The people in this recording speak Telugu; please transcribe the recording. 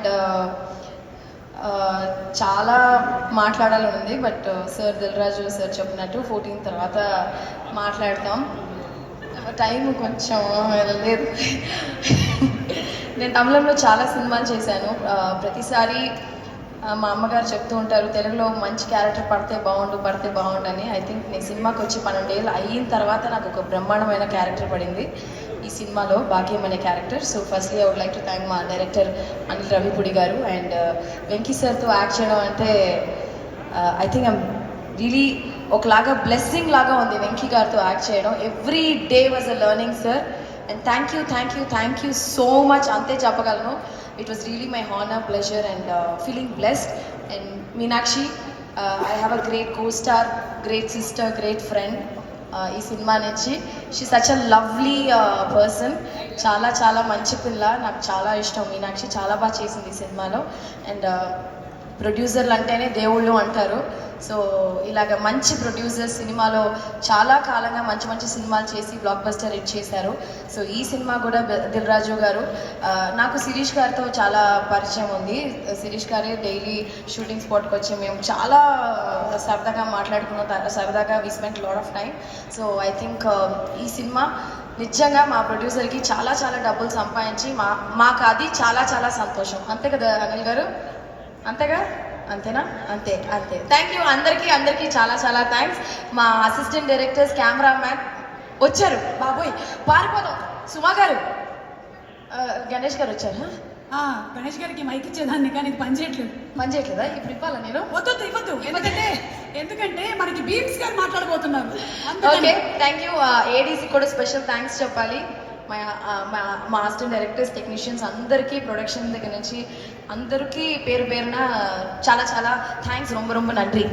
అండ్ చాలా మాట్లాడాలని ఉంది. బట్ సార్ దిల్రాజు సార్ చెప్పినట్టు 14 తర్వాత మాట్లాడతాం. టైం కొంచెం లేదు. నేను తమిళంలో చాలా సినిమాలు చేశాను. ప్రతిసారి మా అమ్మగారు చెప్తూ ఉంటారు, తెలుగులో మంచి క్యారెక్టర్ పడితే బాగుండు అని. ఐ థింక్ నేను సినిమాకి వచ్చి 12 ఏళ్ళు అయిన తర్వాత నాకు ఒక బ్రహ్మాండమైన క్యారెక్టర్ పడింది ఈ సినిమాలో, భాగ్యం అనే character. So firstly I would like to thank మా డైరెక్టర్ అనిల్ రవిపూడి గారు. అండ్ వెంకీ సార్తో యాక్ట్ చేయడం అంటే ఐ థింక్ ఐమ్ రియలీ ఒకలాగా బ్లెస్సింగ్ లాగా ఉంది వెంకీ గారితో యాక్ట్ చేయడం. Every day was a learning sir. And thank you so much, అంతే చెప్పగలను. It was really my honor, pleasure and feeling blessed. And Meenakshi, I have a great co-star, great sister, great friend. ఈ సినిమా నుంచి she such a lovely person. చాలా మంచి పిల్ల, నాకు చాలా ఇష్టం. మీనాక్షి చాలా బాగా చేసింది ఈ సినిమాలో. అండ్ ప్రొడ్యూసర్లు అంటేనే దేవుళ్ళు అంటారు. సో ఇలాగ మంచి ప్రొడ్యూసర్ సినిమాలో చాలా కాలంగా మంచి సినిమాలు చేసి బ్లాక్ బస్టర్ హిట్ చేశారు. సో ఈ సినిమా కూడా దిల్రాజు గారు, నాకు శిరీష్ గారితో చాలా పరిచయం ఉంది. శిరీష్ గారే డైలీ షూటింగ్ స్పాట్కి వచ్చి మేము చాలా సరదాగా మాట్లాడుకున్నాం, సరదాగా we spent lot of time. So I think ఈ సినిమా నిజంగా మా ప్రొడ్యూసర్కి చాలా డబ్బులు సంపాదించి మాకు అది చాలా సంతోషం. అంతే కదా అనిల్ గారు? అంతేనా? అంతే. థ్యాంక్ యూ అందరికీ చాలా థ్యాంక్స్. మా అసిస్టెంట్ డైరెక్టర్స్, కెమెరామ్యాన్ వచ్చారు. బాబోయ్ పారిపోదాం. సుమా గారు, గణేష్ గారు వచ్చారు. గణేష్ గారికి మైక్ ఇచ్చేదాన్ని కానీ పని చేయట్లేదా? ఇప్పుడు ఇవ్వాలా నేను? ఇవ్వద్దు. ఎందుకంటే మనకి బీమ్స్ గారు మాట్లాడబోతున్నారు. Okay, thank you. ఏడీసీ కూడా స్పెషల్ థ్యాంక్స్ చెప్పాలి. మా అసిస్టెంట్ డైరెక్టర్స్, టెక్నీషియన్స్ అందరికీ, ప్రొడక్షన్ దగ్గర నుంచి అందరికీ పేరున చాలా థ్యాంక్స్. ரொம்ப நன்றி.